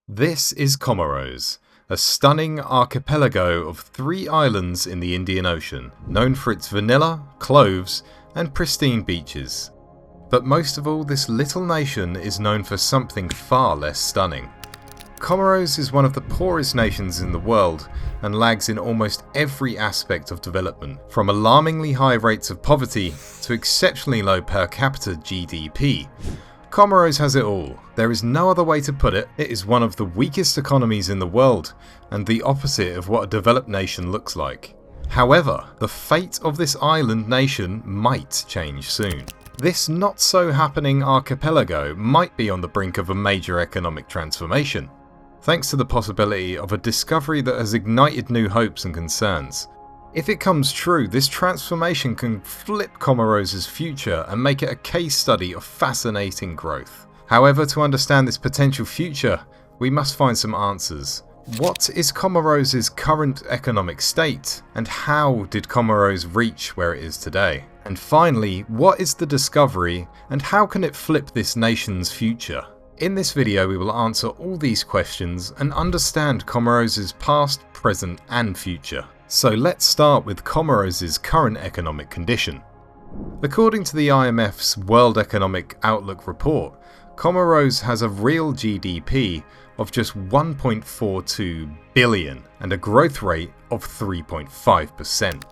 This is Comoros, a stunning archipelago of 3 islands in the Indian Ocean, known for its vanilla, cloves, and pristine beaches. But most of all, this little nation is known for something far less stunning. Comoros is one of the poorest nations in the world and lags in almost every aspect of development, from alarmingly high rates of poverty to exceptionally low per capita GDP. Comoros has it all. There is no other way to put it. It is one of the weakest economies in the world, and the opposite of what a developed nation looks like. However, the fate of this island nation might change soon. This not-so-happening archipelago might be on the brink of a major economic transformation, thanks to the possibility of a discovery that has ignited new hopes and concerns. If it comes true, this transformation can flip Comoros' future and make it a case study of fascinating growth. However, to understand this potential future, we must find some answers. What is Comoros' current economic state, and how did Comoros reach where it is today? And finally, what is the discovery, and how can it flip this nation's future? In this video, we will answer all these questions and understand Comoros' past, present, and future. So let's start with Comoros' current economic condition. According to the IMF's World Economic Outlook report, Comoros has a real GDP of just 1.42 billion and a growth rate of 3.5%.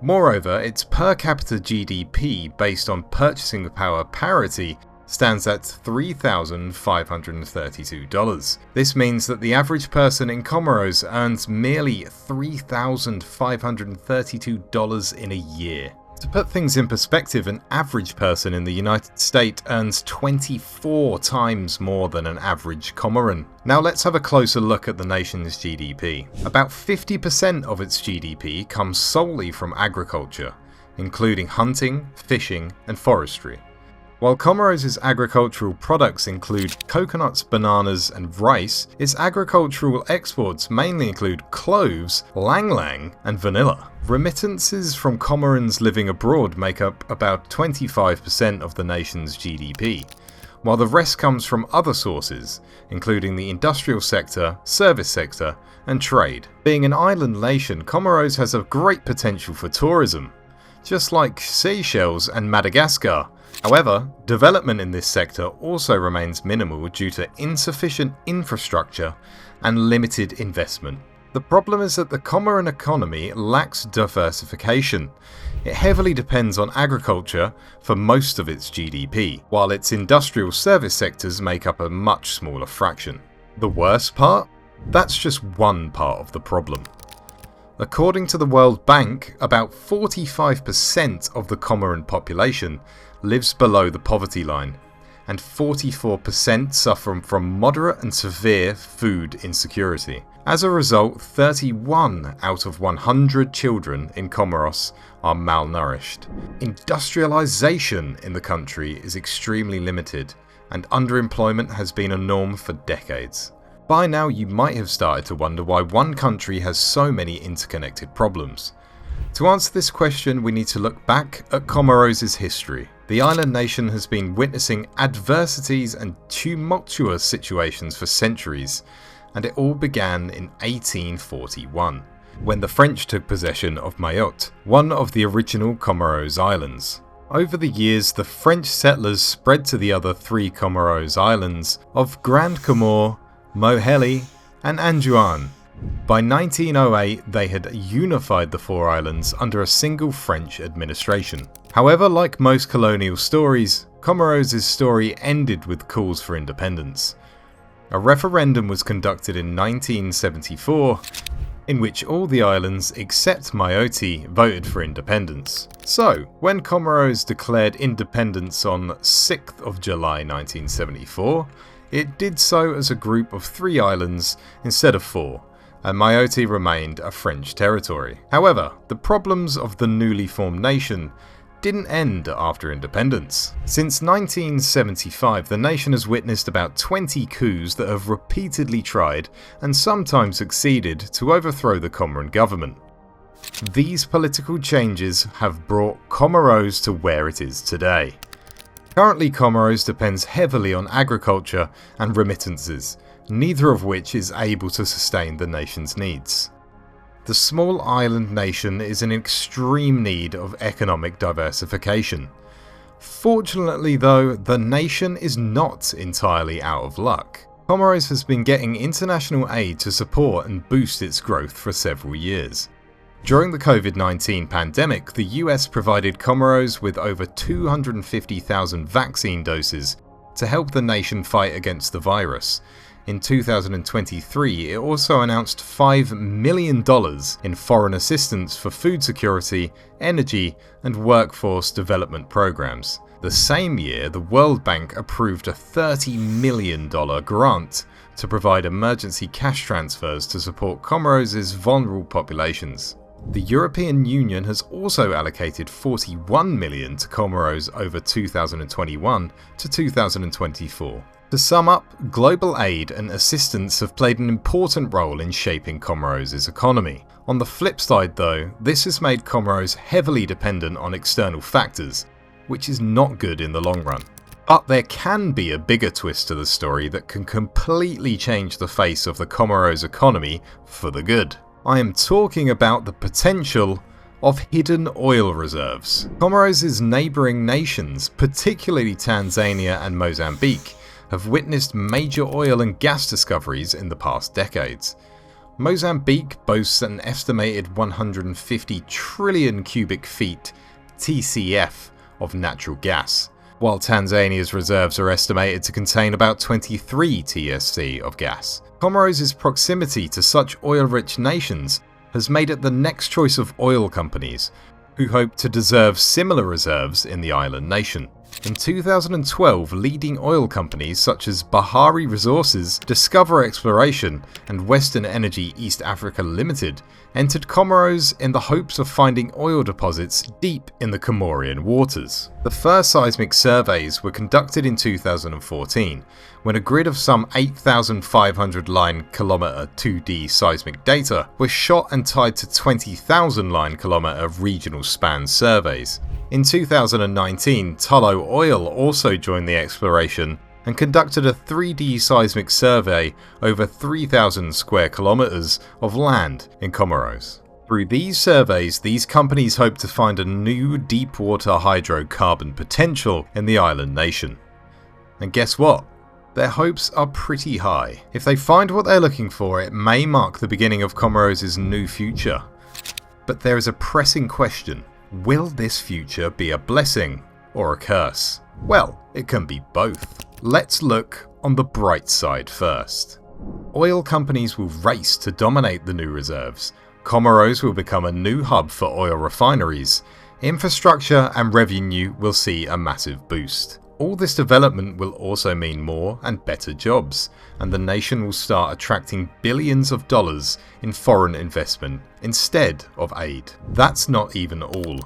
Moreover, its per capita GDP based on purchasing power parity stands at $3,532. This means that the average person in Comoros earns merely $3,532 in a year. To put things in perspective, an average person in the United States earns 24 times more than an average Comoran. Now let's have a closer look at the nation's GDP. About 50% of its GDP comes solely from agriculture, including hunting, fishing, and forestry. While Comoros' agricultural products include coconuts, bananas, and rice, its agricultural exports mainly include cloves, lang-lang, and vanilla. Remittances from Comorans living abroad make up about 25% of the nation's GDP, while the rest comes from other sources, including the industrial sector, service sector, and trade. Being an island nation, Comoros has a great potential for tourism, just like Seychelles and Madagascar. However, development in this sector also remains minimal due to insufficient infrastructure and limited investment. The problem is that the Comoran economy lacks diversification. It heavily depends on agriculture for most of its GDP, while its industrial service sectors make up a much smaller fraction. The worst part? That's just one part of the problem. According to the World Bank, about 45% of the Comoran population lives below the poverty line, and 44% suffer from moderate and severe food insecurity. As a result, 31 out of 100 children in Comoros are malnourished. Industrialization in the country is extremely limited, and underemployment has been a norm for decades. By now, you might have started to wonder why one country has so many interconnected problems. To answer this question, we need to look back at Comoros' history. The island nation has been witnessing adversities and tumultuous situations for centuries, and it all began in 1841, when the French took possession of Mayotte, one of the original Comoros Islands. Over the years, the French settlers spread to the other 3 Comoros Islands of Grand Comore, Moheli, and Anjouan. By 1908, they had unified the 4 islands under a single French administration. However, like most colonial stories, Comoros' story ended with calls for independence. A referendum was conducted in 1974, in which all the islands except Mayotte voted for independence. So, when Comoros declared independence on 6th of July 1974, it did so as a group of 3 islands instead of 4, and Mayotte remained a French territory. However, the problems of the newly formed nation didn't end after independence. Since 1975, the nation has witnessed about 20 coups that have repeatedly tried, and sometimes succeeded, to overthrow the Comoran government. These political changes have brought Comoros to where it is today. Currently, Comoros depends heavily on agriculture and remittances, neither of which is able to sustain the nation's needs. The small island nation is in extreme need of economic diversification. Fortunately though, the nation is not entirely out of luck. Comoros has been getting international aid to support and boost its growth for several years. During the COVID-19 pandemic, the US provided Comoros with over 250,000 vaccine doses to help the nation fight against the virus. In 2023, it also announced $5 million in foreign assistance for food security, energy, and workforce development programs. The same year, the World Bank approved a $30 million grant to provide emergency cash transfers to support Comoros' vulnerable populations. The European Union has also allocated $41 million to Comoros over 2021 to 2024. To sum up, global aid and assistance have played an important role in shaping Comoros' economy. On the flip side though, this has made Comoros heavily dependent on external factors, which is not good in the long run. But there can be a bigger twist to the story that can completely change the face of the Comoros economy for the good. I am talking about the potential of hidden oil reserves. Comoros' neighbouring nations, particularly Tanzania and Mozambique, have witnessed major oil and gas discoveries in the past decades. Mozambique boasts an estimated 150 trillion cubic feet (TCF) of natural gas, while Tanzania's reserves are estimated to contain about 23 TSC of gas. Comoros' proximity to such oil-rich nations has made it the next choice of oil companies, who hope to deserve similar reserves in the island nation. In 2012, leading oil companies such as Bahari Resources, Discover Exploration, and Western Energy East Africa Limited entered Comoros in the hopes of finding oil deposits deep in the Comorian waters. The first seismic surveys were conducted in 2014, when a grid of some 8,500 line-kilometre 2D seismic data was shot and tied to 20,000 line-kilometre regional span surveys. In 2019, Tullow Oil also joined the exploration and conducted a 3D seismic survey over 3,000 square kilometres of land in Comoros. Through these surveys, these companies hope to find a new deep-water hydrocarbon potential in the island nation. And guess what? Their hopes are pretty high. If they find what they're looking for, it may mark the beginning of Comoros' new future. But there is a pressing question. Will this future be a blessing or a curse? Well, it can be both. Let's look on the bright side first. Oil companies will race to dominate the new reserves. Comoros will become a new hub for oil refineries. Infrastructure and revenue will see a massive boost. All this development will also mean more and better jobs, and the nation will start attracting billions of dollars in foreign investment instead of aid. That's not even all.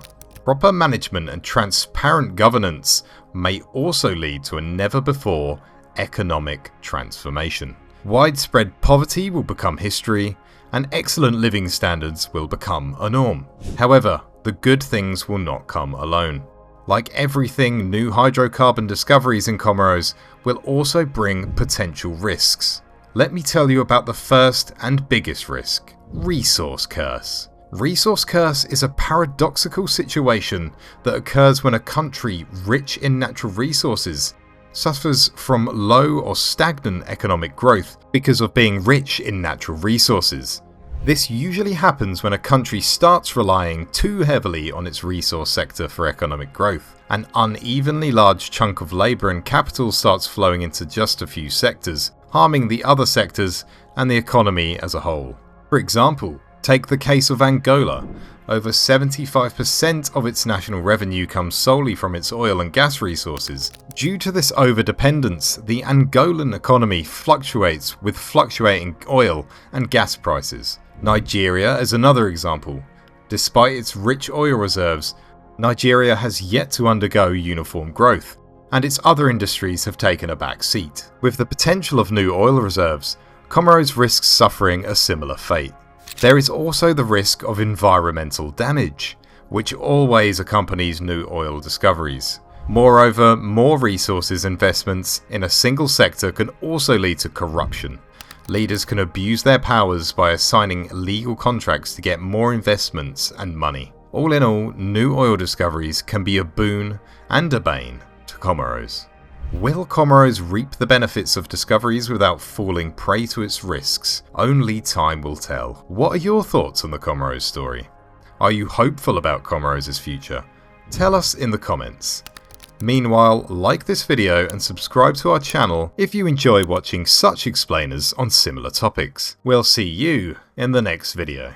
Proper management and transparent governance may also lead to a never-before economic transformation. Widespread poverty will become history, and excellent living standards will become a norm. However, the good things will not come alone. Like everything, new hydrocarbon discoveries in Comoros will also bring potential risks. Let me tell you about the first and biggest risk: resource curse. Resource curse is a paradoxical situation that occurs when a country rich in natural resources suffers from low or stagnant economic growth because of being rich in natural resources. This usually happens when a country starts relying too heavily on its resource sector for economic growth. An unevenly large chunk of labour and capital starts flowing into just a few sectors, harming the other sectors and the economy as a whole. For example, take the case of Angola. Over 75% of its national revenue comes solely from its oil and gas resources. Due to this overdependence, the Angolan economy fluctuates with fluctuating oil and gas prices. Nigeria is another example. Despite its rich oil reserves, Nigeria has yet to undergo uniform growth, and its other industries have taken a back seat. With the potential of new oil reserves, Comoros risks suffering a similar fate. There is also the risk of environmental damage, which always accompanies new oil discoveries. Moreover, more resources investments in a single sector can also lead to corruption. Leaders can abuse their powers by assigning legal contracts to get more investments and money. All in all, new oil discoveries can be a boon and a bane to Comoros. Will Comoros reap the benefits of discoveries without falling prey to its risks? Only time will tell. What are your thoughts on the Comoros story? Are you hopeful about Comoros' future? Tell us in the comments. Meanwhile, like this video and subscribe to our channel if you enjoy watching such explainers on similar topics. We'll see you in the next video.